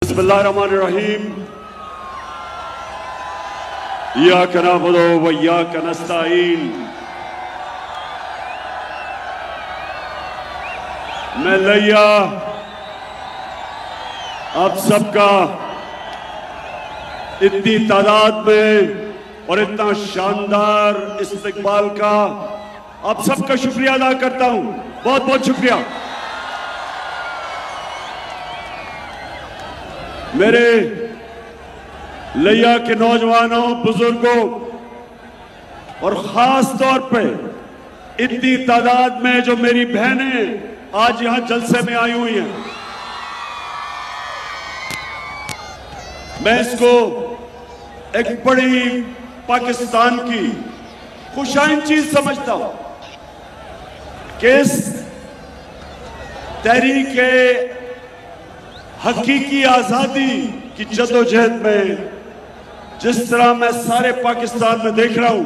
बिस्मिल्लाहिर्रहमानिर्रहीम। इय्याका नअबुदु व इय्याका नस्तईन। मैं लैया आप सबका इतनी तादाद में और इतना शानदार इस्तकबाल का आप सबका शुक्रिया अदा करता हूं। बहुत बहुत शुक्रिया। मेरे लैया के नौजवानों, बुजुर्गों और खास तौर पे इतनी तादाद में जो मेरी बहनें आज यहां जलसे में आई हुई हैं, मैं इसको एक बड़ी पाकिस्तान की खुशाइन चीज समझता हूं कि इस तहरीक हकीकी आजादी की जदोजहद में जिस तरह मैं सारे पाकिस्तान में देख रहा हूं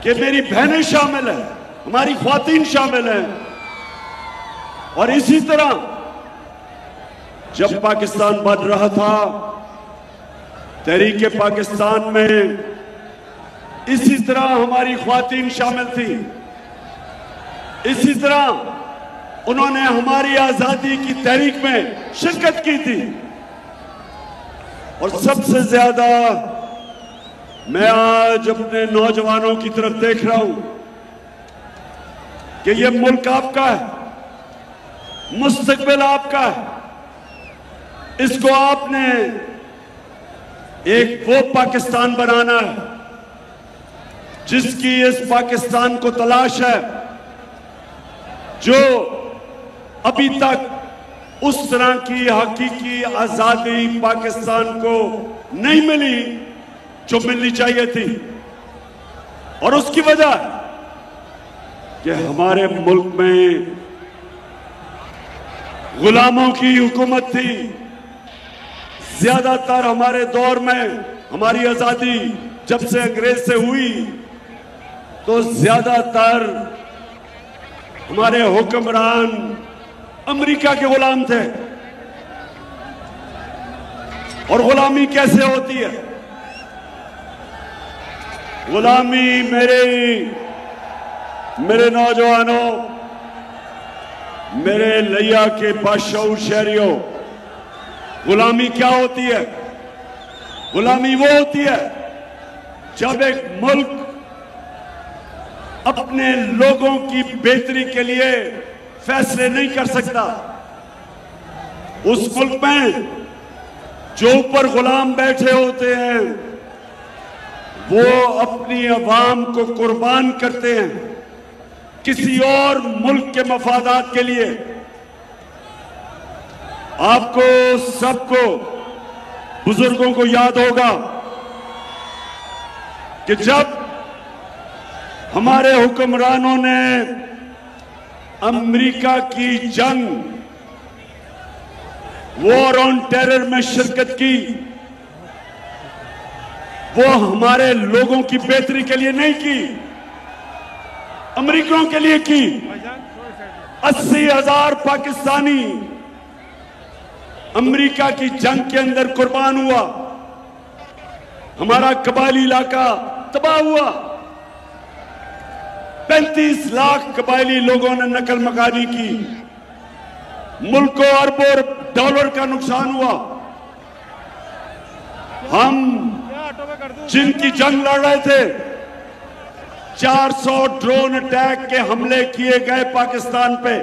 कि मेरी बहनें शामिल हैं, हमारी ख्वातीन शामिल हैं, और इसी तरह जब पाकिस्तान बन रहा था तहरीक पाकिस्तान में इसी तरह हमारी ख्वातीन शामिल थी। इसी तरह उन्होंने हमारी आजादी की तहरीक में शिरकत की थी। और सबसे ज्यादा मैं आज अपने नौजवानों की तरफ देख रहा हूं कि ये मुल्क आपका है, मुस्तकबिल आपका है। इसको आपने एक वो पाकिस्तान बनाना है जिसकी इस पाकिस्तान को तलाश है, जो अभी तक उस तरह की हकीकी आजादी पाकिस्तान को नहीं मिली जो मिलनी चाहिए थी। और उसकी वजह कि हमारे मुल्क में गुलामों की हुकूमत थी। ज्यादातर हमारे दौर में हमारी आजादी जब से अंग्रेज से हुई तो ज्यादातर हमारे हुक्मरान अमेरिका के गुलाम थे। और गुलामी कैसे होती है? गुलामी मेरे नौजवानों, मेरे लैया के बाशऊर शहरियों, गुलामी क्या होती है? गुलामी वो होती है जब एक मुल्क अपने लोगों की बेहतरी के लिए फैसले नहीं कर सकता। उस मुल्क में जो ऊपर गुलाम बैठे होते हैं वो अपनी अवाम को कुर्बान करते हैं किसी और मुल्क के मफादात के लिए। आपको सबको, बुजुर्गों को याद होगा कि जब हमारे हुक्मरानों ने अमेरिका की जंग, वॉर ऑन टेरर में शिरकत की, वो हमारे लोगों की बेहतरी के लिए नहीं की, अमेरिकियों के लिए की। 80,000 पाकिस्तानी अमेरिका की जंग के अंदर कुर्बान हुआ। हमारा कबायली इलाका तबाह हुआ। 35 लाख कबायली लोगों ने नकल मकानी की। मुल्क को अरबों डॉलर का नुकसान हुआ। हम जिनकी जंग लड़ रहे थे, 400 ड्रोन अटैक के हमले किए गए पाकिस्तान पे,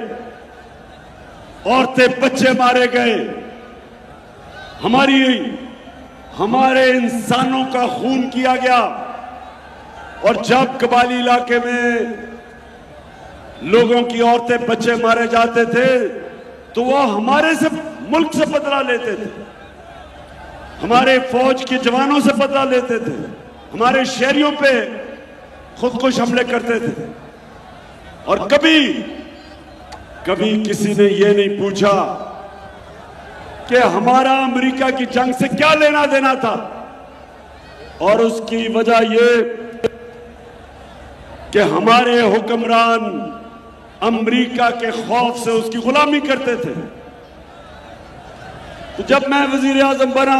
औरतें बच्चे मारे गए, हमारे इंसानों का खून किया गया। और जब कबायली इलाके में लोगों की औरतें बच्चे मारे जाते थे तो वह हमारे से मुल्क से बदला लेते थे, हमारे फौज के जवानों से बदला लेते थे, हमारे शहरियों पे खुदकुश हमले करते थे। और कभी किसी ने यह नहीं पूछा कि हमारा अमेरिका की जंग से क्या लेना देना था। और उसकी वजह यह कि हमारे हुक्मरान अमेरिका के खौफ से उसकी गुलामी करते थे। तो जब मैं वजीर आजम बना,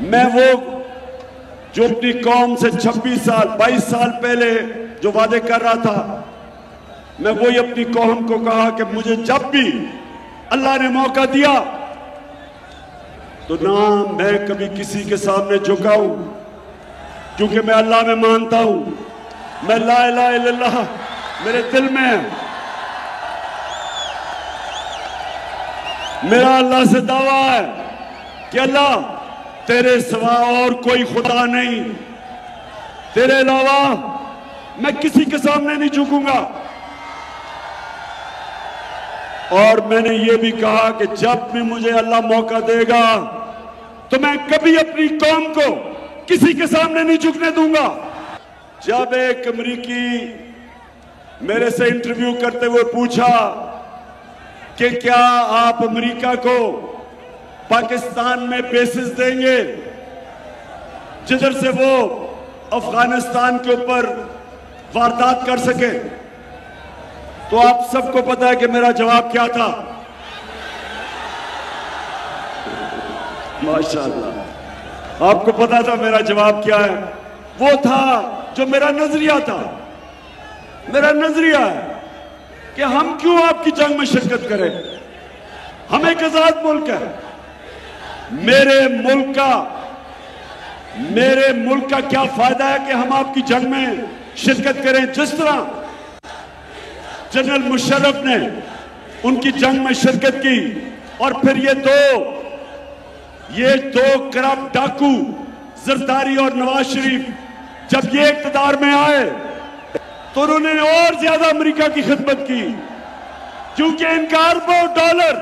मैं वो जो अपनी कौम से 26 साल 22 साल पहले जो वादे कर रहा था, मैं वही अपनी कौम को कहा कि मुझे जब भी अल्लाह ने मौका दिया तो ना मैं कभी किसी के सामने झुकाऊं, क्योंकि मैं अल्लाह में मानता हूं। मैं ला इलाहा इल्लल्लाह मेरे दिल में है। मेरा अल्लाह से दावा है कि अल्लाह तेरे सिवा और कोई खुदा नहीं, तेरे अलावा मैं किसी के सामने नहीं झुकूंगा। और मैंने ये भी कहा कि जब भी मुझे अल्लाह मौका देगा तो मैं कभी अपनी कौम को किसी के सामने नहीं झुकने दूंगा। जब एक अमेरिकी मेरे से इंटरव्यू करते हुए पूछा कि क्या आप अमेरिका को पाकिस्तान में बेसिस देंगे जिधर से वो अफगानिस्तान के ऊपर वारदात कर सके, तो आप सबको पता है कि मेरा जवाब क्या था। माशाअल्लाह, आपको पता था मेरा जवाब क्या है। वो था जो मेरा नजरिया था। मेरा नजरिया है कि हम क्यों आपकी जंग में शिरकत करें। हम एक आजाद मुल्क है। मेरे मुल्क का क्या फायदा है कि हम आपकी जंग में शिरकत करें। जिस तरह जनरल मुशर्रफ ने उनकी जंग में शिरकत की और फिर ये दो करप्ट डाकू जरदारी और नवाज शरीफ जब ये इक़्तिदार में आए तो उन्होंने और ज्यादा अमेरिका की खिदमत की, क्योंकि इनका अरबों डॉलर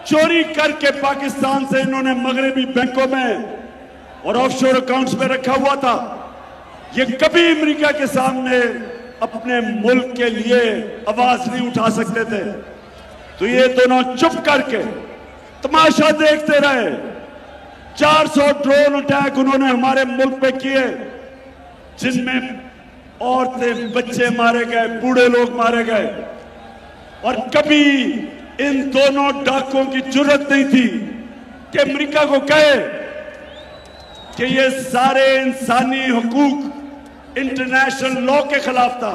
चोरी करके पाकिस्तान से इन्होंने मगरबी बैंकों में और ऑफशोर अकाउंट्स में रखा हुआ था। ये कभी अमेरिका के सामने अपने मुल्क के लिए आवाज नहीं उठा सकते थे। तो ये दोनों चुप करके तमाशा देखते रहे। 400 ड्रोन अटैक उन्होंने हमारे मुल्क पे किए, जिनमें औरतें बच्चे मारे गए, बूढ़े लोग मारे गए। और कभी इन दोनों डाकुओं की जुर्रत नहीं थी कि अमेरिका को कहे कि ये सारे इंसानी हुकूक इंटरनेशनल लॉ के खिलाफ था।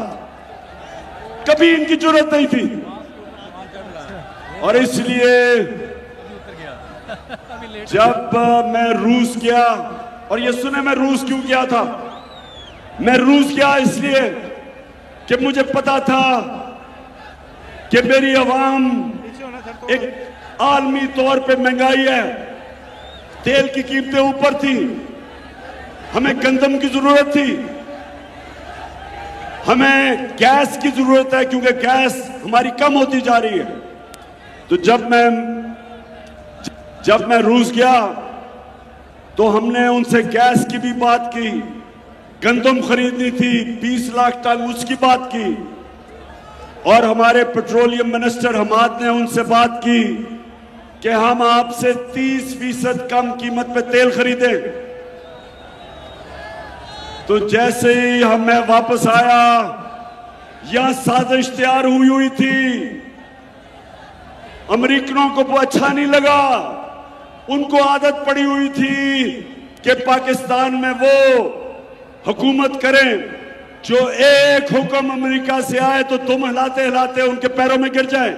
कभी इनकी जुर्रत नहीं थी। और इसलिए जब मैं रूस गया, और ये सुने मैं रूस क्यों गया था। मैं रूस गया इसलिए कि मुझे पता था कि मेरी आवाम एक आलमी तौर पे महंगाई है, तेल की कीमतें ऊपर थी, हमें गंदम की जरूरत थी, हमें गैस की जरूरत है क्योंकि गैस हमारी कम होती जा रही है। तो जब मैं रूस गया तो हमने उनसे गैस की भी बात की, गंदम खरीदनी थी 20 लाख टन, उसकी बात की। और हमारे पेट्रोलियम मिनिस्टर हमाद ने उनसे बात की कि हम आपसे 30% कम कीमत पे तेल खरीदें। तो जैसे ही मैं वापस आया, यह साजिश तैयार हुई थी। अमेरिकनों को वो अच्छा नहीं लगा। उनको आदत पड़ी हुई थी कि पाकिस्तान में वो हुकूमत करें जो एक हुक्म अमेरिका से आए तो तुम हिलाते हिलाते उनके पैरों में गिर जाए।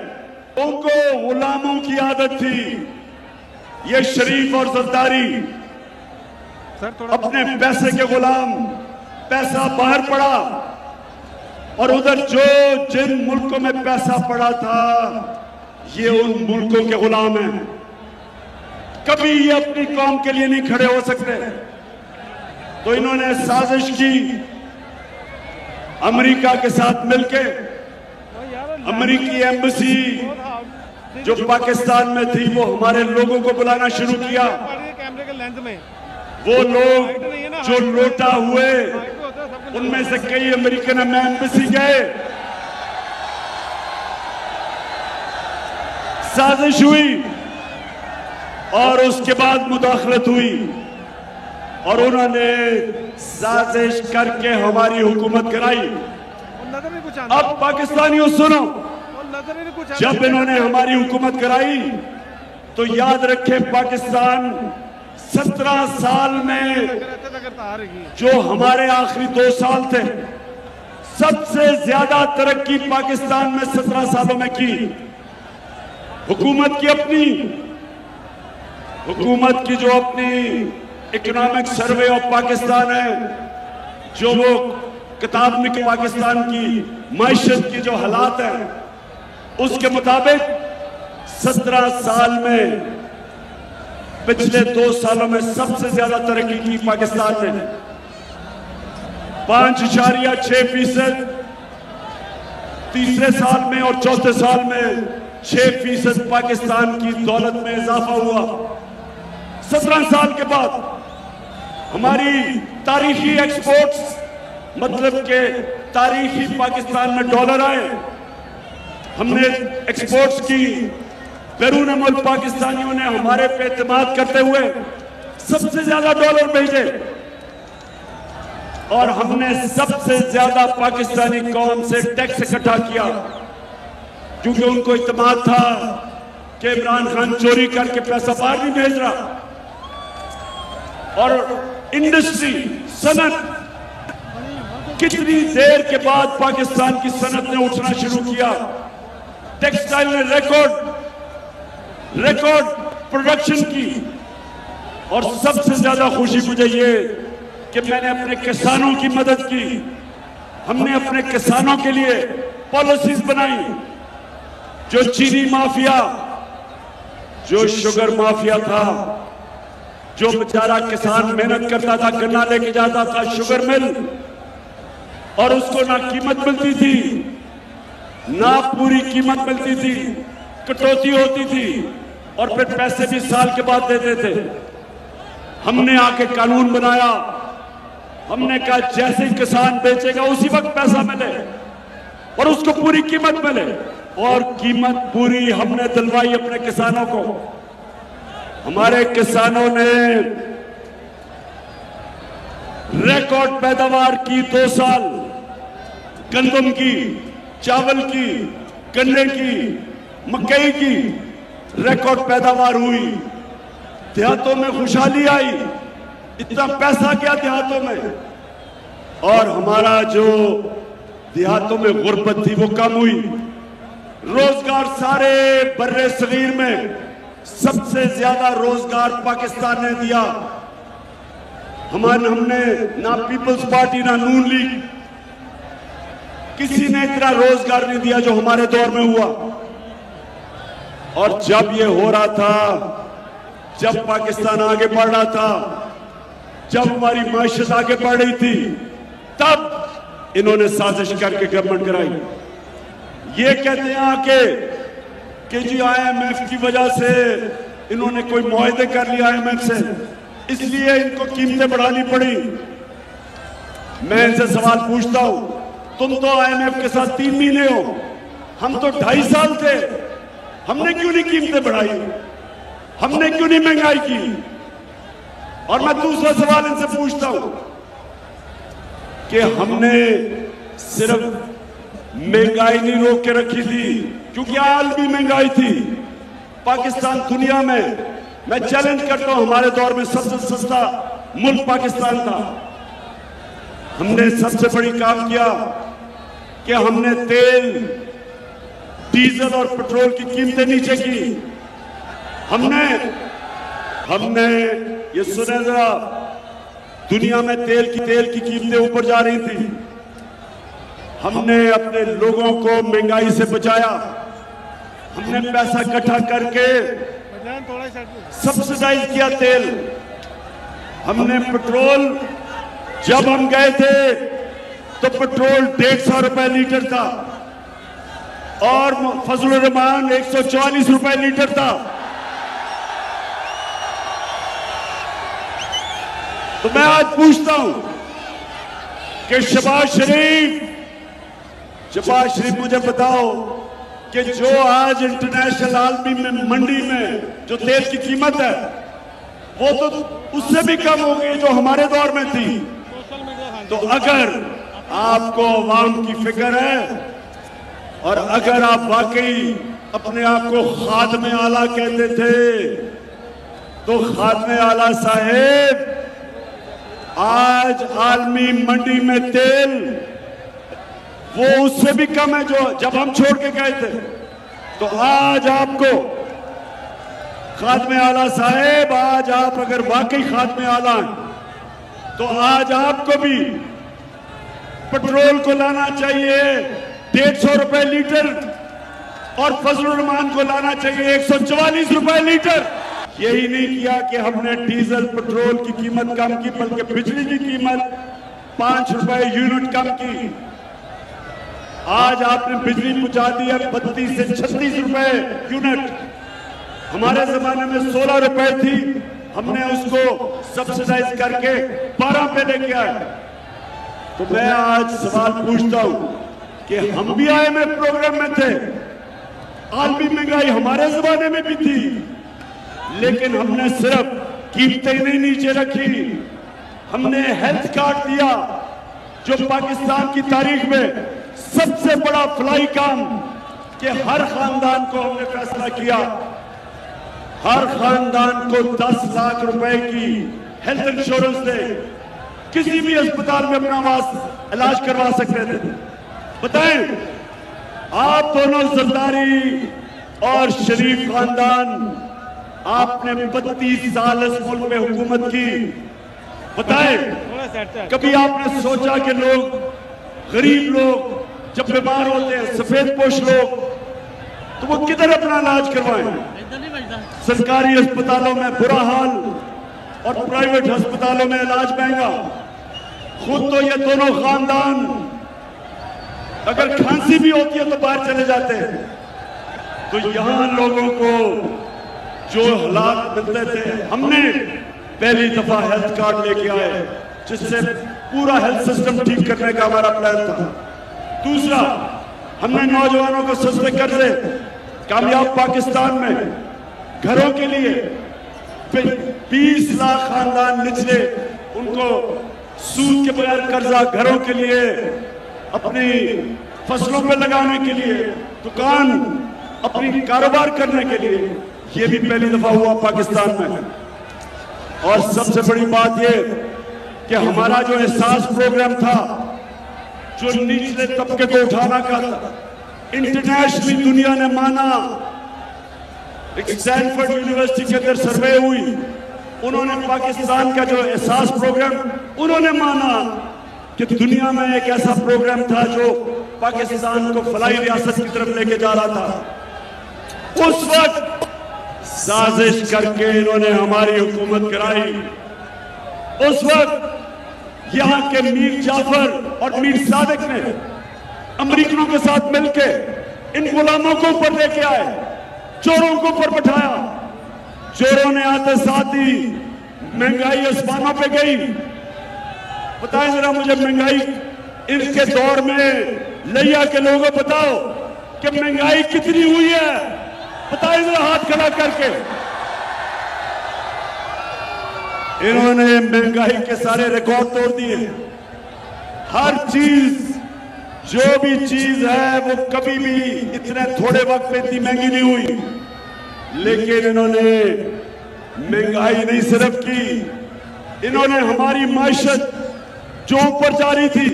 उनको गुलामों की आदत थी। ये शरीफ और जरदारी अपने पैसे के गुलाम, पैसा बाहर पड़ा और उधर जिन मुल्कों में पैसा पड़ा था ये उन मुल्कों के गुलाम हैं। कभी ये अपनी कौम के लिए नहीं खड़े हो सकते। तो इन्होंने साजिश की अमेरिका के साथ मिलके। अमेरिकी एम्बेसी जो पाकिस्तान में थी वो हमारे लोगों को बुलाना शुरू किया। वो लोग जो लोटा हुए उनमें से कई अमेरिकन एम्बेसी गए। साजिश हुई और उसके बाद मुदाखलत हुई और उन्होंने साजिश करके हमारी हुकूमत कराई। अब पाकिस्तानियों सुनो, जब इन्होंने हमारी हुकूमत कराई तो याद रखें, पाकिस्तान 17 साल में जो हमारे आखिरी 2 साल थे, सबसे ज्यादा तरक्की पाकिस्तान में 17 सालों में की। हुकूमत की जो अपनी इकोनॉमिक सर्वे ऑफ पाकिस्तान है, जो वो किताब में पाकिस्तान की माइशत की जो हालात है, उसके मुताबिक 17 साल में पिछले 2 सालों में सबसे ज्यादा तरक्की की पाकिस्तान ने। 5.6% तीसरे साल में और चौथे साल में 6% पाकिस्तान की दौलत में इजाफा हुआ। 17 साल के बाद हमारी तारीखी एक्सपोर्ट्स, मतलब के तारीखी पाकिस्तान में डॉलर आए। हमने एक्सपोर्ट्स की, बैरून मुल्क पाकिस्तानियों ने हमारे पे एतमाद करते हुए सबसे ज्यादा डॉलर भेजे, और हमने सबसे ज्यादा पाकिस्तानी कौम से टैक्स इकट्ठा किया, क्योंकि उनको इत्मीनान था कि इमरान खान चोरी करके पैसा बाहर नहीं भेज रहा। और इंडस्ट्री, सनत, कितनी देर के बाद पाकिस्तान की सनत ने उठना शुरू किया। टेक्सटाइल ने रिकॉर्ड प्रोडक्शन की। और सबसे ज्यादा खुशी मुझे ये कि मैंने अपने किसानों की मदद की। हमने अपने किसानों के लिए पॉलिसीज बनाई। जो चीनी माफिया, जो शुगर माफिया था, जो बेचारा किसान मेहनत करता था, गन्ना लेके जाता था शुगर मिल, और उसको ना कीमत मिलती थी, ना पूरी कीमत मिलती थी, कटौती होती थी, और फिर पैसे भी साल के बाद देते थे। हमने आके कानून बनाया। हमने कहा जैसे ही किसान बेचेगा उसी वक्त पैसा मिले और उसको पूरी कीमत मिले। और कीमत पूरी हमने दिलवाई अपने किसानों को। हमारे किसानों ने रिकॉर्ड पैदावार की। 2 साल गंदम की, चावल की, गन्ने की, मकई की रिकॉर्ड पैदावार हुई। देहातों में खुशहाली आई, इतना पैसा गया देहातों में, और हमारा जो देहातों में गुर्बत थी वो कम हुई। रोजगार सारे बर्रे सगीर में सबसे ज्यादा रोजगार पाकिस्तान ने दिया। हमने ना पीपल्स पार्टी ना नून लीग, किसी ने इतना रोजगार नहीं दिया जो हमारे दौर में हुआ। और जब ये हो रहा था, जब पाकिस्तान आगे बढ़ रहा था, जब हमारी माशत आगे बढ़ रही थी, तब इन्होंने साजिश करके गवर्नमेंट कराई। ये कहते हैं आके कि जी IMF की वजह से इन्होंने कोई मुआहदे कर लिया IMF से, इसलिए इनको कीमतें बढ़ानी पड़ी। मैं इनसे सवाल पूछता हूं, तुम तो IMF के साथ 3 महीने हो, हम तो 2.5 साल थे। हमने क्यों नहीं कीमतें बढ़ाई? हमने क्यों नहीं महंगाई की? और मैं दूसरा सवाल इनसे पूछता हूं कि हमने सिर्फ महंगाई नहीं रोक के रखी थी, क्योंकि आलमी महंगाई थी। पाकिस्तान दुनिया में, मैं चैलेंज करता हूं, हमारे दौर में सबसे सस्ता मुल्क पाकिस्तान था। हमने सबसे बड़ी काम किया कि हमने तेल, डीजल और पेट्रोल की कीमतें नीचे की। हमने ये सुने जरा, दुनिया में तेल की कीमतें ऊपर जा रही थी। हमने अपने लोगों को महंगाई से बचाया। हमने पैसा इकट्ठा करके सब्सिडाइज किया तेल। हमने पेट्रोल, जब हम गए थे तो पेट्रोल 150 रुपए लीटर था, और फजलुर रहमान 144 रुपए लीटर था। तो मैं आज पूछता हूं कि शहबाज शरीफ मुझे बताओ कि जो आज इंटरनेशनल आलमी में मंडी में जो तेल की कीमत है, वो तो उससे भी कम हो गई जो हमारे दौर में थी। तो अगर आपको अवाम की फिक्र है, और अगर आप वाकई अपने आप को खादमे आला कहते थे। तो खादमे आला साहेब, आज आलमी मंडी में तेल वो उससे भी कम है जो जब हम छोड़ के गए थे। तो आज आपको खादमे आला साहेब, आज आप अगर वाकई खादमे आला हैं तो आज आपको भी पेट्रोल को लाना चाहिए 150 रुपए लीटर और फजलुर रहमान को लाना चाहिए 144 रुपए लीटर। यही नहीं किया कि हमने डीजल पेट्रोल की कीमत कम की, बल्कि बिजली की कीमत 5 रुपए यूनिट कम की। आज आपने बिजली पहुंचा दी है 32 से 36 रुपए यूनिट। हमारे जमाने में 16 रुपए थी, हमने उसको सब्सिडाइज करके 12 पे लेके आए। तो मैं आज सवाल पूछता हूं कि हम भी IMF प्रोग्राम में थे, आलमी महंगाई हमारे जमाने में भी थी, लेकिन हमने सिर्फ कीमतें नहीं नीचे रखी, हमने हेल्थ कार्ड दिया जो पाकिस्तान की तारीख में सबसे बड़ा फलाई काम, कि हर खानदान को हमने फैसला किया हर खानदान को 10 लाख रुपए की हेल्थ इंश्योरेंस दे, किसी भी अस्पताल में अपना इलाज करवा सकते थे। बताएं, आप दोनों जरदारी और शरीफ खानदान, आपने 32 साल इस मुल्क में हुकूमत की। बताएं, कभी आपने सोचा कि लोग, गरीब लोग जब बीमार होते हैं, सफेद पोश लोग, तो वो किधर अपना इलाज करवाएं? सरकारी अस्पतालों में बुरा हाल और प्राइवेट अस्पतालों में इलाज महंगा। खुद तो ये दोनों खानदान अगर खांसी भी होती है तो बाहर चले जाते हैं। तो यहां लोगों को जो हालात मिलते थे, हमने पहली दफा हेल्थ कार्ड लेके आए जिससे पूरा हेल्थ सिस्टम ठीक करने का हमारा प्लान था। दूसरा, हमने नौजवानों को सस्ते कर्जे, कामयाब पाकिस्तान में घरों के लिए 20 लाख खानदान निचले, उनको सूद के बगैर कर्जा घरों के लिए, अपनी फसलों पे लगाने के लिए, दुकान अपनी कारोबार करने के लिए, ये भी पहली दफा हुआ पाकिस्तान में। और सबसे बड़ी बात ये कि हमारा जो एहसास प्रोग्राम था, जो निचले तबके को उठाना का था, इंटरनेशनली दुनिया ने माना। एक स्टैनफोर्ड यूनिवर्सिटी के अंदर सर्वे हुई, उन्होंने पाकिस्तान का जो एहसास प्रोग्राम, उन्होंने माना कि दुनिया में एक ऐसा प्रोग्राम था जो पाकिस्तान को फलाई रियासत की तरफ लेके जा रहा था। उस वक्त साजिश करके इन्होंने हमारी हुकूमत कराई। उस वक्त यहाँ के मीर जाफर और मीर सादिक ने अमेरिकनों के साथ मिलकर इन गुलामों को ऊपर लेके आए, चोरों को ऊपर बैठाया। चोरों ने आते साथ ही महंगाई आसमानों पे गई। बताएं जरा मुझे, महंगाई इनके दौर में लिया के लोगों बताओ कि महंगाई कितनी हुई है? बताएं जरा हाथ खड़ा करके। इन्होंने महंगाई के सारे रिकॉर्ड तोड़ दिए। हर चीज, जो भी चीज है वो कभी भी इतने थोड़े वक्त में इतनी महंगी नहीं हुई। लेकिन इन्होंने महंगाई नहीं सिर्फ की, इन्होंने हमारी माइशत जो ऊपर जा रही थी,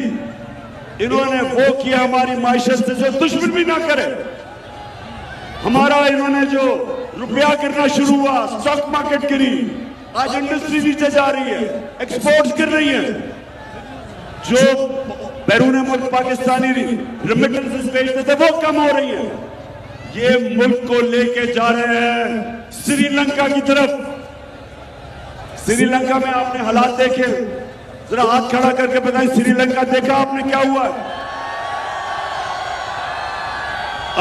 इन्होंने वो किया हमारी माइशत से जो दुश्मन भी ना करे। हमारा इन्होंने जो रुपया गिरना शुरू हुआ, स्टॉक मार्केट गिरी, आज इंडस्ट्री नीचे जा रही है, एक्सपोर्ट्स गिर रही है। जो बैरून मुल्क पाकिस्तानी रेमिटेंसेस भेजते थे वो कम हो रही है। ये मुल्क को लेके जा रहे हैं श्रीलंका की तरफ। श्रीलंका में आपने हालात देखे, जरा हाथ खड़ा करके बताएं, श्रीलंका देखा आपने क्या हुआ?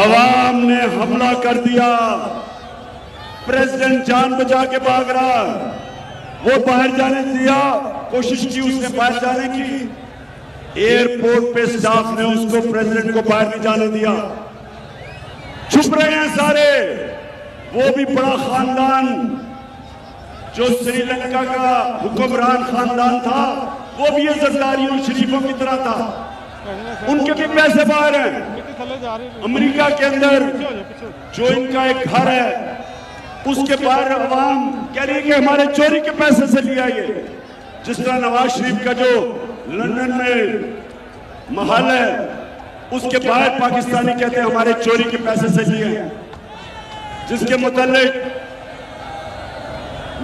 अवाम ने हमला कर दिया, प्रेसिडेंट जान बचा के भाग रहा, वो बाहर जाने दिया, कोशिश की उसने बाहर जाने की, एयरपोर्ट पे स्टाफ ने उसको, प्रेसिडेंट को बाहर नहीं जाने दिया। छुप रहे हैं सारे। वो भी बड़ा खानदान जो श्रीलंका का हुक्मरान खानदान था, वो भी ये जरदारियों शरीफों की तरह था, उनके भी पैसे बाहर हैं। अमेरिका के अंदर जो इनका एक घर है उसके बाहर अवाम कह रही है कि हमारे चोरी के पैसे से लिया ये। जिस तरह नवाज शरीफ का जो लंदन में महल है उसके बाहर पाकिस्तानी कहते हैं हमारे चोरी के पैसे से लिए हैं। जिसके मुतालिक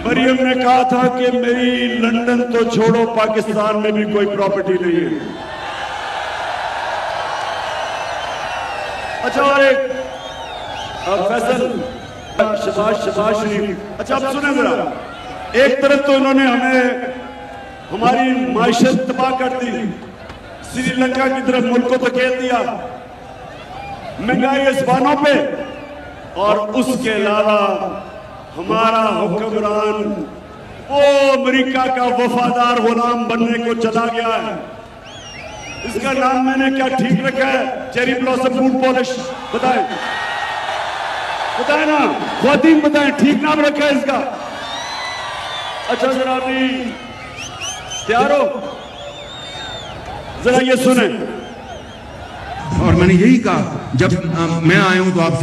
मरियम ने कहा था कि मेरी लंदन तो छोड़ो पाकिस्तान में भी कोई प्रॉपर्टी नहीं है। अच्छा, और एक फैसल शहबाज शरीफ। अच्छा, अब सुने जरा, एक तरफ तो इन्होंने हमें हमारी माइशत तबाह कर दी, श्रीलंका की तरफ मुल्क को धकेल दिया, महंगाई आसमानों पे, और उसके अलावा हमारा हुक्मरान वो अमेरिका का वफादार गुलाम बनने को चला गया है। इसका नाम मैंने क्या ठीक रखा है? Cherry blossom boot polish. बताएं बताएं ना, ख्वातीन बताएं, ठीक नाम रखा है इसका? अच्छा, जरा अभी तैयार हो, जरा ये सुने। और मैंने यही कहा जब मैं आया हूं तो आप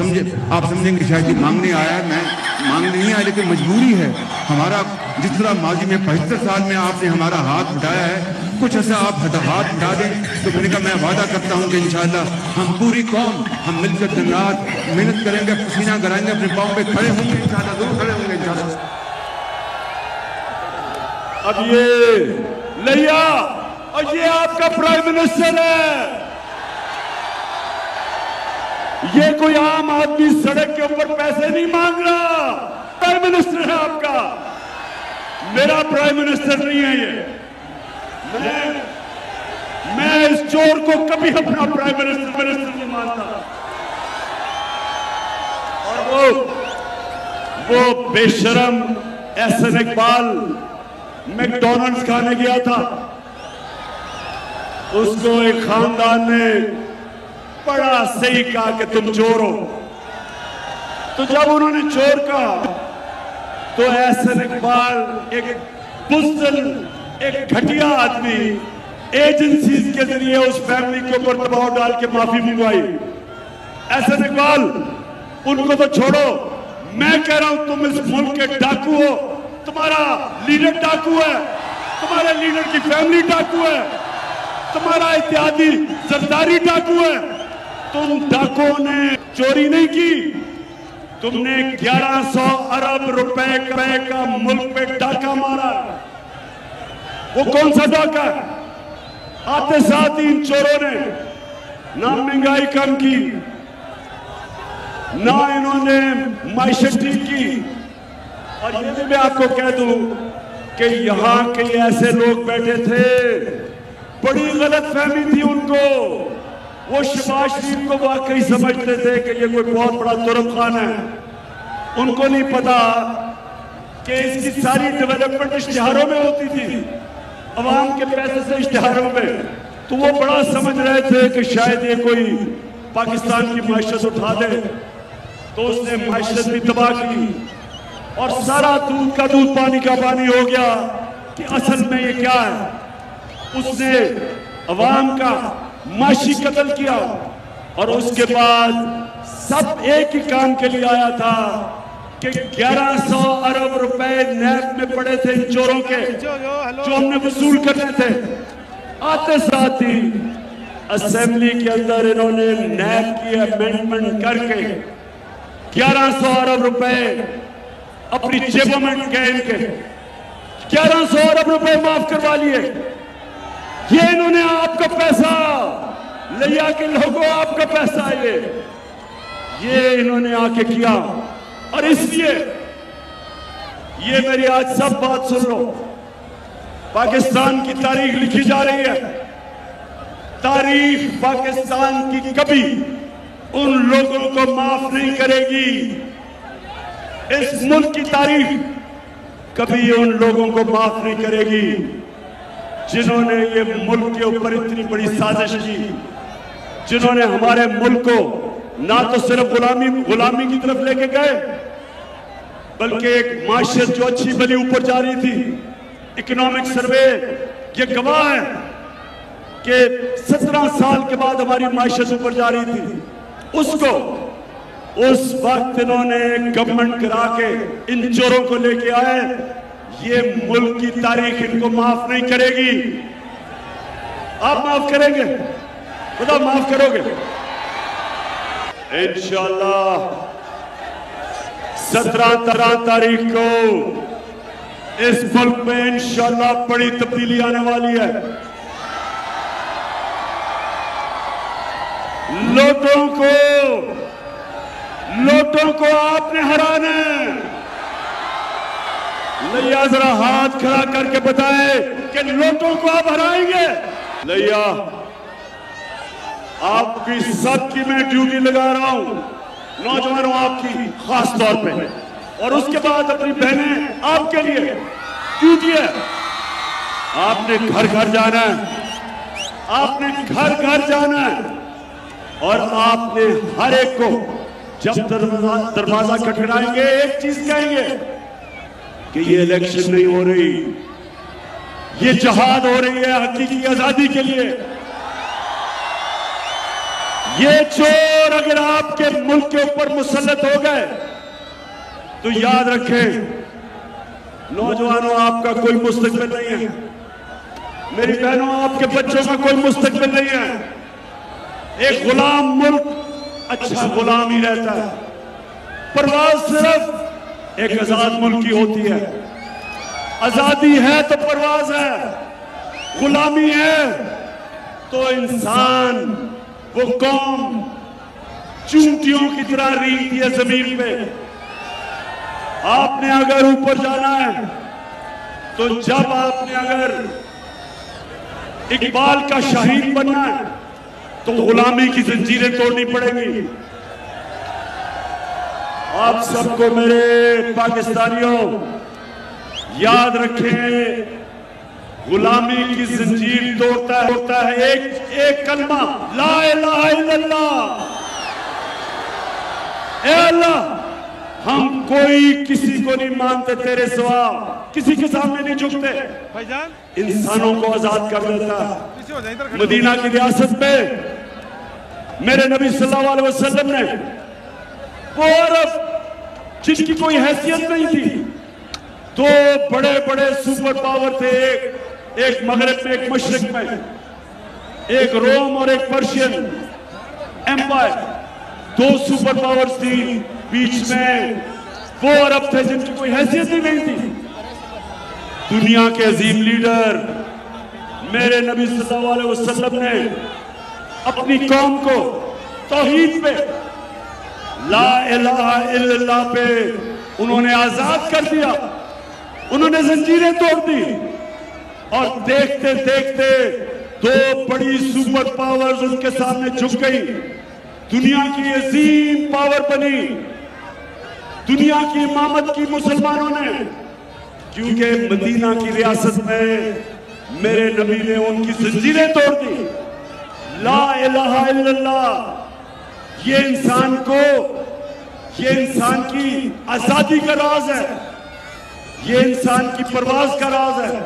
समझेंगे शायद ये मांगने आया, मैं मांगने नहीं आया, लेकिन मजबूरी है हमारा। जिस तरह माजी में 75 साल में आपने हमारा हाथ उठाया है, कुछ ऐसा आप हाथ उठा दें तो मैंने कहा मैं वादा करता हूं कि इंशाअल्लाह हम पूरी कौम हम मिलकर दिन रात मेहनत करेंगे, पसीना कराएंगे, अपने पाँव पे खड़े होंगे इंशाअल्लाह, जरूर खड़े होंगे इंशाअल्लाह। अब ये लिया, और ये आपका प्राइम मिनिस्टर है। ये कोई आम आदमी सड़क के ऊपर पैसे नहीं मांग रहा, प्राइम मिनिस्टर है आपका। मेरा प्राइम मिनिस्टर नहीं है ये। मैं इस चोर को कभी अपना प्राइम मिनिस्टर नहीं मानता। और वो बेशरम एहसन इकबाल मैकडॉनल्ड्स खाने गया था, उसको एक खानदान ने बड़ा सही कहा कि तुम चोर हो। तो जब उन्होंने चोर कहा तो एहसन इकबाल एक बुज़दिल, एक घटिया आदमी, एजेंसीज के जरिए उस फैमिली के ऊपर दबाव डाल के माफी मंगवाई। एहसन इकबाल, उनको तो छोड़ो, मैं कह रहा हूं तुम इस मुल्क के डाकू हो, तुम्हारा लीडर डाकू है, तुम्हारे लीडर की फैमिली डाकू है, तुम्हारा इत्यादि जरदारी डाकू है। तुम डाकुओं ने चोरी नहीं की, तुमने 1100 अरब रुपए का मुल्क पे डाका मारा। वो कौन सा डाका? आते साथ ही इन चोरों ने ना महंगाई कम की, ना इन्होंने माइशत ठीक की। और ये भी मैं आपको कह दूं कि यहां के ऐसे लोग बैठे थे, बड़ी गलत फहमी थी उनको। वो शहबाज शरीफ को वाकई समझते थे कि ये कोई बहुत बड़ा तुरफ खान है। उनको नहीं पता कि इसकी सारी डेवलपमेंट इश्तिहारों में होती थी, अवाम के पैसे से इश्तिहारों में। तो वो बड़ा समझ रहे थे कि शायद ये कोई पाकिस्तान की माइशत उठा दे, तो उसने माइशत भी तबाह की और सारा दूध का दूध पानी का पानी हो गया कि असल में ये क्या है। उसने अवाम का माशी कत्ल किया और उसके बाद सब एक ही काम के लिए आया था कि 1100 अरब रुपए नैब में पड़े थे इन चोरों के, जो हमने वसूल करने थे। आते साथ ही असेंबली के अंदर इन्होंने नैब की अमेंडमेंट करके 1100 अरब रुपए अपनी जेबों में गए, इनके 1100 अरब रुपए माफ करवा लिए। ये इन्होंने आपका पैसा, लिया के लोगों आपका पैसा है ये इन्होंने आके किया। और इसलिए ये मेरी आज सब बात सुन लो, पाकिस्तान की तारीख लिखी जा रही है। तारीख पाकिस्तान की कभी उन लोगों को माफ नहीं करेगी। इस मुल्क की तारीख कभी उन लोगों को माफ नहीं करेगी जिन्होंने ये मुल्क के ऊपर इतनी बड़ी साजिश की, जिन्होंने हमारे मुल्क को ना तो सिर्फ गुलामी की तरफ लेके गए, बल्कि एक माशियत जो अच्छी भली ऊपर जा रही थी। इकोनॉमिक सर्वे ये गवाह है कि 17 साल के बाद हमारी माइशत ऊपर जा रही थी, उसको उस वक्त इन्होंने गवर्नमेंट करा के इन चोरों को लेके आए। ये मुल्क की तारीख इनको माफ नहीं करेगी। आप माफ करेंगे? बताओ, माफ करोगे? इंशाअल्लाह 17 तारीख को इस मुल्क में इंशाअल्लाह बड़ी तब्दीली आने वाली है। लोटों को आपने हराना है। लैया जरा हाथ खड़ा करके बताए कि लोटों को आप हराएंगे। लैया, आपकी सबकी मैं ड्यूटी लगा रहा हूं, नौजवानों आपकी खास तौर पे, और उसके बाद अपनी बहनें आपके लिए ड्यूटी है। आपने घर घर जाना है, आपने घर घर जाना है, और आपने हर एक को जब दरवाजा खटखटाएंगे एक चीज कहेंगे कि ये इलेक्शन नहीं हो रही, ये जहाद हो रही है हकीकी आजादी के लिए। ये चोर अगर आपके मुल्क के ऊपर मुसल्लत हो गए तो याद रखें, नौजवानों आपका कोई मुस्तकबिल नहीं है, मेरी बहनों आपके बच्चों का कोई मुस्तकबिल नहीं है। एक गुलाम मुल्क अच्छा गुलाम ही रहता है। परवाज सिर्फ एक आजाद मुल्क की होती है। आजादी है तो परवाज है, गुलामी है तो इंसान, वो कौम चूंटियों की तरह रेंगती है जमीन पे। आपने अगर ऊपर जाना है तो जब आपने अगर इकबाल का शहीद बनना है तो गुलामी की जंजीरें तोड़नी पड़ेगी। आप सबको मेरे पाकिस्तानियों याद रखें, गुलामी की जंजीर तोड़ता है एक कलमा, ला इलाहा इल्लल्लाह। ए अल्लाह, हम कोई किसी को नहीं मानते तेरे सिवा, किसी के सामने नहीं झुकते। इंसानों को आजाद कर देता। मदीना की रियासत में मेरे नबी सल्लल्लाहु अलैहि वसल्लम ने वो अरब जिसकी कोई हैसियत नहीं थी, दो बड़े बड़े सुपर पावर थे, एक मगरिब में एक मशरिक में, एक रोम और एक पर्शियन एम्पायर, दो सुपर पावर्स थी। बीच में वो अरब थे जिनकी कोई हैसियत ही नहीं थी। दुनिया के अजीम लीडर मेरे नबी सल्लल्लाहु अलैहि वसल्लम ने अपनी कौम को तौहीद पे, ला इलाहा इल्लल्लाह पे उन्होंने आजाद कर दिया। उन्होंने जंजीरें तोड़ दी और देखते देखते दो बड़ी सुपर पावर्स उनके सामने झुक गई। दुनिया की अजीम पावर बनी, दुनिया की इमामत की मुसलमानों ने, क्योंकि मदीना की रियासत में मेरे नबी ने उनकी जंजीरें तोड़ दी। ला इलाहा इल्लल्लाह ये इंसान की आजादी का राज है, ये इंसान की परवाज का राज है।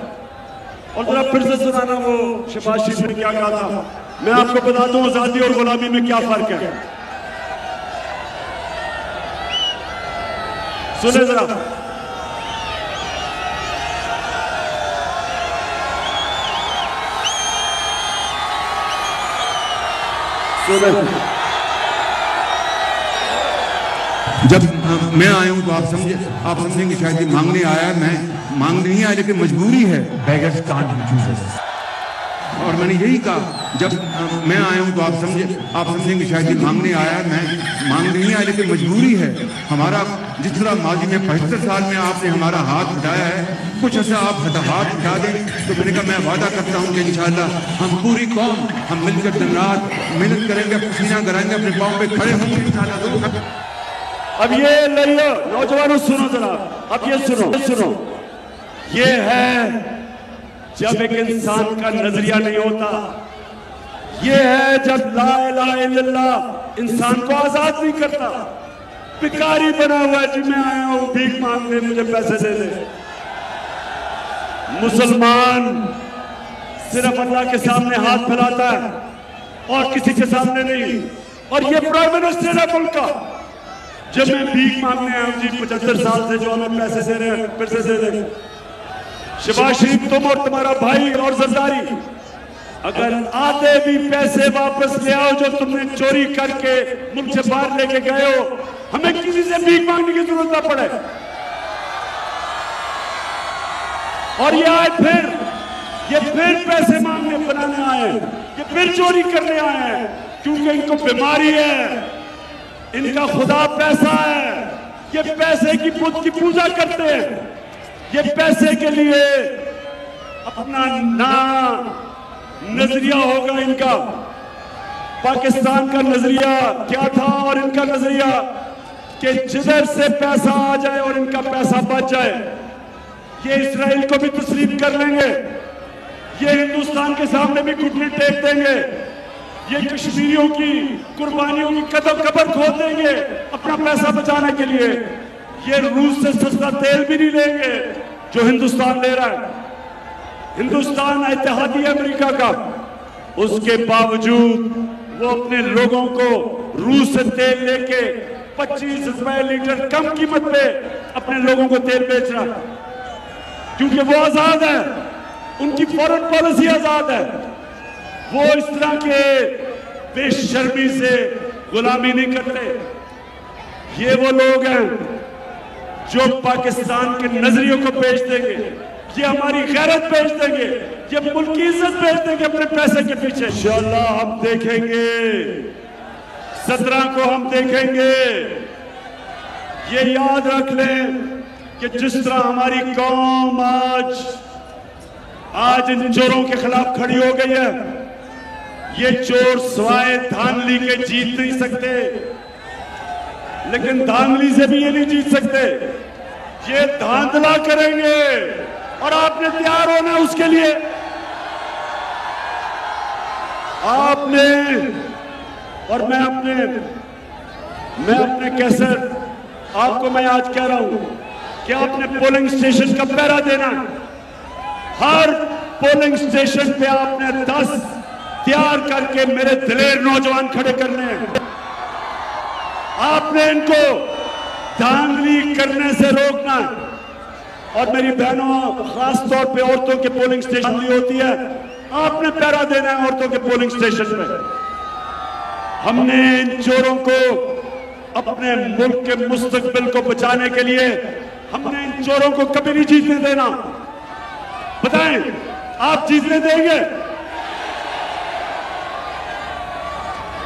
और जरा फिर से सुनाना वो शहबाज शरीफ ने क्या कहा था। मैं आपको बता दूं आजादी और गुलामी में क्या फर्क है, सुने जरा। जब मैं आया हूं तो आप समझेंगे शायद ये मांगने आया है। मैं मांगने नहीं आया, लेकिन मजबूरी है। Beggars can't be choosers. और मैंने यही कहा, जब मैं आया हूं तो आप समझेंगे शायद ये मांगने आया है। मैं मांगने नहीं आया, लेकिन मजबूरी है। हमारा जिस तरह माजी में 75 साल में आपने हमारा हाथ उठाया है, कुछ ऐसा आप हाथ उठा दें तो मैंने कहा मैं वादा करता हूं कि इंशाअल्लाह हम पूरी कौम हम मिलकर दिन रात मेहनत करेंगे, पसीना कराएंगे, अपने पाँव पे खड़े होंगे इंशाअल्लाह। अब ये लड़ियो नौजवानों सुनो जरा, अब ये सुनो, ये है जब एक इंसान का नजरिया नहीं होता, ये है जब ला इलाहा इल्लल्लाह इंसान को आजाद नहीं करता। भिखारी बना हुआ जी, मैं आया हूं भीख मांगने, मुझे पैसे दे दे। मुसलमान सिर्फ अल्लाह के सामने हाथ फैलाता है और किसी के सामने नहीं। और ये प्राइम मिनिस्टर है मुल्क का। जब मैं भीख मांगने आया जी 75 साल से जो हमें पैसे दे रहे हैं, फिर से दे रहे हैं। शहबाज शरीफ, तुम और तुम्हारा भाई और जरदारी, अगर आधे भी पैसे वापस ले आओ जो तुमने चोरी करके मुल्क से बाहर लेके गए हो, हमें किसी से भीख मांगने की जरूरत ना पड़े। और ये फिर पैसे मांगने बनाने आए हैं, ये फिर चोरी करने आए हैं, क्योंकि इनको बीमारी है, इनका खुदा पैसा है, ये पैसे की बुत की पूजा करते हैं। ये पैसे के लिए अपना नजरिया होगा इनका। पाकिस्तान का नजरिया क्या था और इनका नजरिया कि जिधर से पैसा आ जाए और इनका पैसा बच जाए, ये इसराइल को भी तस्लीम कर लेंगे, ये हिंदुस्तान के सामने भी घुटने टेक देंगे, ये कश्मीरियों की कुर्बानियों की कब्र खोद देंगे अपना पैसा बचाने के लिए। ये रूस से सस्ता तेल भी नहीं लेंगे जो हिंदुस्तान ले रहा है। हिंदुस्तान इत्तेहादी अमेरिका का, उसके बावजूद वो अपने लोगों को रूस से तेल लेके 25 रुपए लीटर कम कीमत पे अपने लोगों को तेल बेच रहा है, क्योंकि वो आजाद है, उनकी फॉरेन पॉलिसी आजाद है। वो इस तरह के बेशर्मी से गुलामी नहीं करते। ये वो लोग हैं जो पाकिस्तान के नजरियों को बेच देंगे, ये हमारी गैरत बेच देंगे, ये मुल्क की इज्जत बेच देंगे अपने पैसे के पीछे। इंशाअल्लाह हम देखेंगे, 17 को हम देखेंगे। ये याद रख लें कि जिस तरह हमारी कौम आज इन चोरों के खिलाफ खड़ी हो गई है, ये चोर सवाए धांधली के जीत नहीं सकते, लेकिन धांधली से भी ये नहीं जीत सकते, ये धांधला करेंगे और आपने तैयार होना उसके लिए। आपने और मैं अपने कैसर आपको मैं आज कह रहा हूं कि आपने पोलिंग स्टेशन का पहरा देना। हर पोलिंग स्टेशन पे आपने 10 तैयार करके मेरे दिलेर नौजवान खड़े करने हैं। आपने इनको धांधली करने से रोकना है। और मेरी बहनों, खास तौर पे औरतों के पोलिंग स्टेशन भी होती है, आपने पहरा देना है औरतों के पोलिंग स्टेशन पे। हमने इन चोरों को अपने मुल्क के मुस्तकबिल को बचाने के लिए हमने इन चोरों को कभी नहीं जीतने देना। बताएं, आप जीतने देंगे?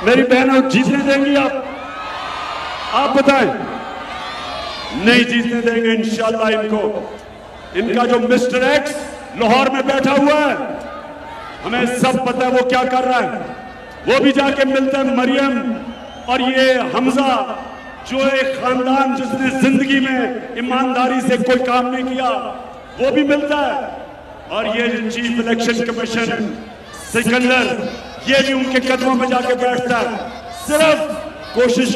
मेरी बहनों, जीतने देंगी आप बताएं? नहीं जीतने देंगे इंशाअल्लाह इनको। इनका जो मिस्टर एक्स लाहौर में बैठा हुआ है, हमें सब पता है वो क्या कर रहा है। वो भी जाके मिलता है मरियम और ये हमजा, जो एक खानदान जिसने जिंदगी में ईमानदारी से कोई काम नहीं किया, वो भी मिलता है। और ये चीफ इलेक्शन कमीशन सिकंदर, ये भी उनके कदमों में जाके बैठता है। सिर्फ कोशिश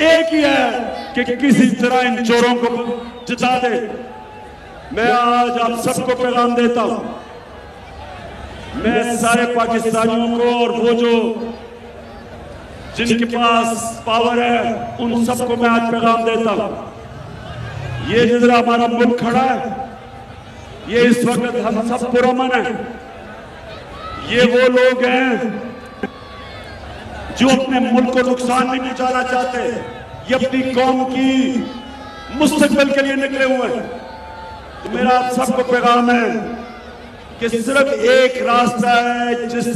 एक ही है कि किसी तरह इन चोरों को जिता दे। मैं आज आप सबको पैगाम देता हूं, मैं सारे पाकिस्तानियों को और वो जो जिनके पास पावर है उन सबको मैं आज पैगाम देता हूं। ये जिधर हमारा मुल्क खड़ा है, ये इस वक्त हम सब पुरअमन हैं। ये वो लोग हैं जो अपने मुल्क को नुकसान नहीं पहुंचाना चाहते, ये अपनी कौम की मुस्तकबिल के लिए निकले हुए हैं। तो मेरा आप सबको पैगाम है कि सिर्फ एक रास्ता है जिस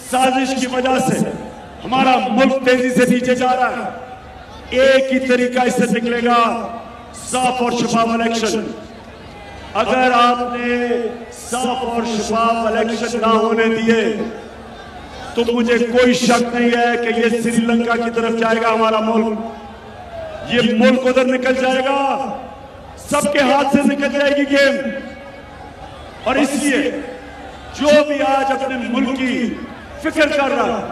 साजिश की वजह से हमारा मुल्क तेजी से नीचे जा रहा है। एक ही तरीका इससे निकलेगा, साफ और शफाफ इलेक्शन। अगर आपने साफ और शफाफ इलेक्शन ना होने दिए तो मुझे कोई शक नहीं है कि ये श्रीलंका की तरफ जाएगा हमारा मुल्क। ये मुल्क उधर निकल जाएगा, सबके हाथ से निकल जाएगी गेम। और इसलिए जो भी आज अपने मुल्क की फिक्र कर रहा है,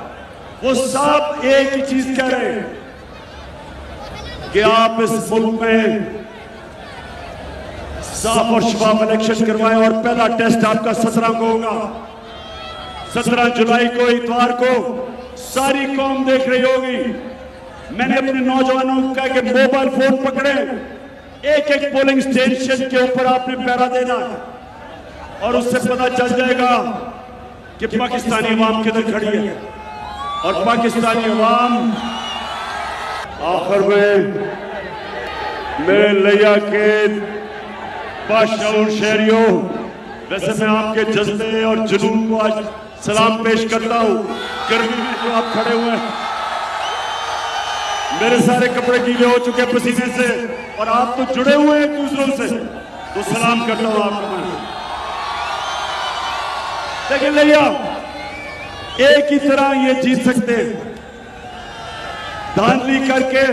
वो सब एक ही चीज कह रहे हैं कि आप इस मुल्क में साफ और शफाफ इलेक्शन करवाएं और पहला टेस्ट आपका 17 को होगा। 17 जुलाई को इतवार को सारी कौम देख रही होगी। मैंने अपने नौजवानों को कहा कि मोबाइल फोन पकड़े, एक एक पोलिंग स्टेशन के ऊपर आपने पहरा देना है और उससे पता चल जाएगा कि पाकिस्तानी अवाम किधर खड़ी है। और पाकिस्तानी अवाम आखिर में मेरे लिया के बादशाह शहरियों, वैसे मैं आपके जज्बे और जुनून को आज सलाम पेश करता हूं। गर्मी में जो आप खड़े हुए हैं, मेरे सारे कपड़े गीले हो चुके पसीने से और आप तो जुड़े हुए हैं दूसरों से, तो सलाम करता हूं आपको मैं। लेकिन लिया एक ही तरह ये जीत सकते हैं, धांधली करके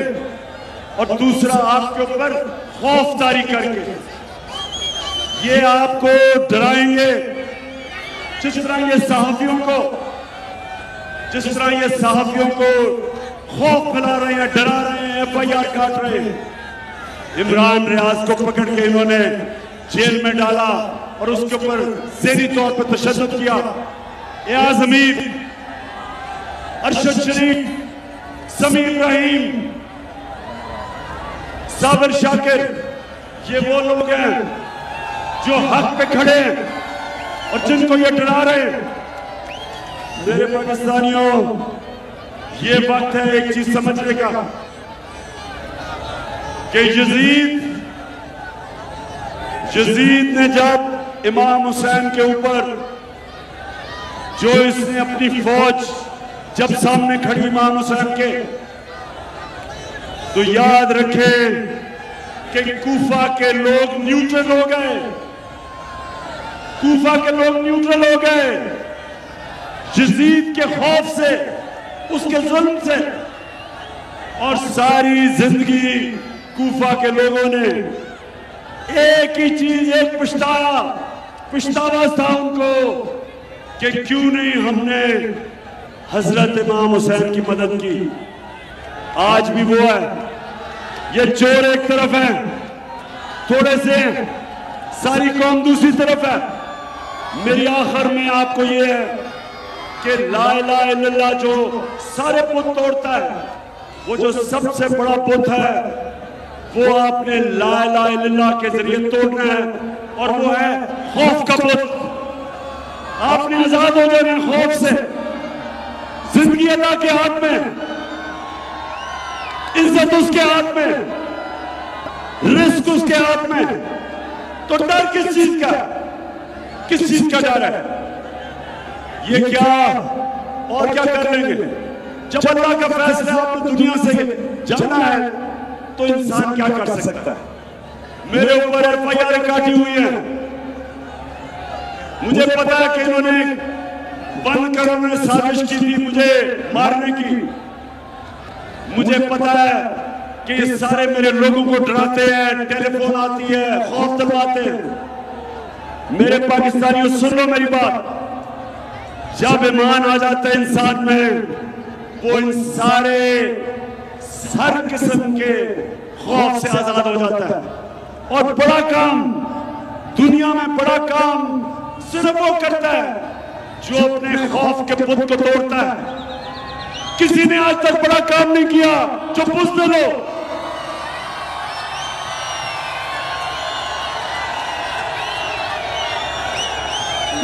और दूसरा आपके ऊपर खौफदारी करके। ये आपको डराएंगे जिस तरह ये सहाफियों को खौफ फैला रहे हैं, डरा रहे हैं, FIR काट रहे हैं। इमरान रियाज को पकड़ के इन्होंने जेल में डाला और उसके ऊपर ज़हनी तौर पर तशद्दुद किया। एयाज हमीद, अरशद शरीफ, समीर इब्राहिम, साबिर शाकिर, ये वो लोग हैं जो हक पे खड़े हैं और जिनको ये डरा रहे हैं। मेरे पाकिस्तानियों, ये वक्त है एक चीज समझने का कि यजीद ने जब इमाम हुसैन के ऊपर जो इसने अपनी फौज जब सामने खड़ी इमाम हुसैन के, तो याद रखे कि कूफा के लोग न्यूट्रल हो गए। कूफा के लोग न्यूट्रल हो गए यजीद के खौफ से, उसके जुल्म से। और सारी जिंदगी कूफा के लोगों ने एक ही चीज, एक पछतावा था उनको कि क्यों नहीं हमने हजरत इमाम हुसैन की मदद की। आज भी वो है, ये चोर एक तरफ है, थोड़े से सारी कौम दूसरी तरफ है। मेरी आखिर में आपको ये है कि ला इलाहा इल्लल्लाह जो सारे बुत तोड़ता है, वो जो सबसे बड़ा बुत है वो आपने ला इलाहा इल्लल्लाह के जरिए तोड़ना है, और वो है खौफ का बुत। आपने आजाद हो जाना खौफ से। जिंदगी अल्लाह के हाथ में, इज्जत उसके हाथ में, रिस्क उसके हाथ में। तो डर किस चीज का? किस चीज का डर है? ये क्या और क्या कर लेंगे? जब अल्लाह का फैसला आपको दुनिया से जाना है तो इंसान क्या कर सकता है? मेरे ऊपर FIR काटी हुई है, मुझे पता है कि इन्होंने बंद कर उन्होंने साजिश की थी मुझे मारने की। मुझे पता है कि ये सारे मेरे लोगों को डराते हैं, टेलीफोन आती है, खौफ दिलवाते हैं। मेरे पाकिस्तानियों, सुन लो मेरी बात। जब ईमान आ जाता है इंसान में, वो इन सारे हर किस्म के खौफ से आजाद हो जाता है। और बड़ा काम, दुनिया में बड़ा काम सिर्फ वो करता है जो अपने खौफ के बुत को तोड़ता है। किसी ने आज तक बड़ा काम नहीं किया, जो पूछते लो।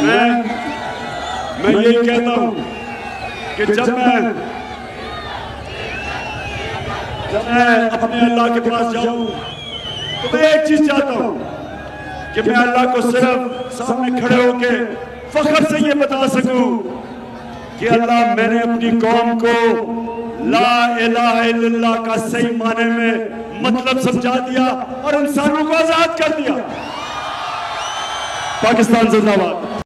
मैं यही कहता हूं कि जब मैं अपने अल्लाह के पास जाऊं तो मैं एक चीज चाहता हूं कि मैं अल्लाह को सिर्फ सामने खड़े होके फख्र से ये बता सकूं कि अल्लाह, मैंने अपनी कौम को ला इलाहा इल्लल्लाह का सही माने में मतलब समझा दिया और इंसानों को आजाद कर दिया। पाकिस्तान जिंदाबाद।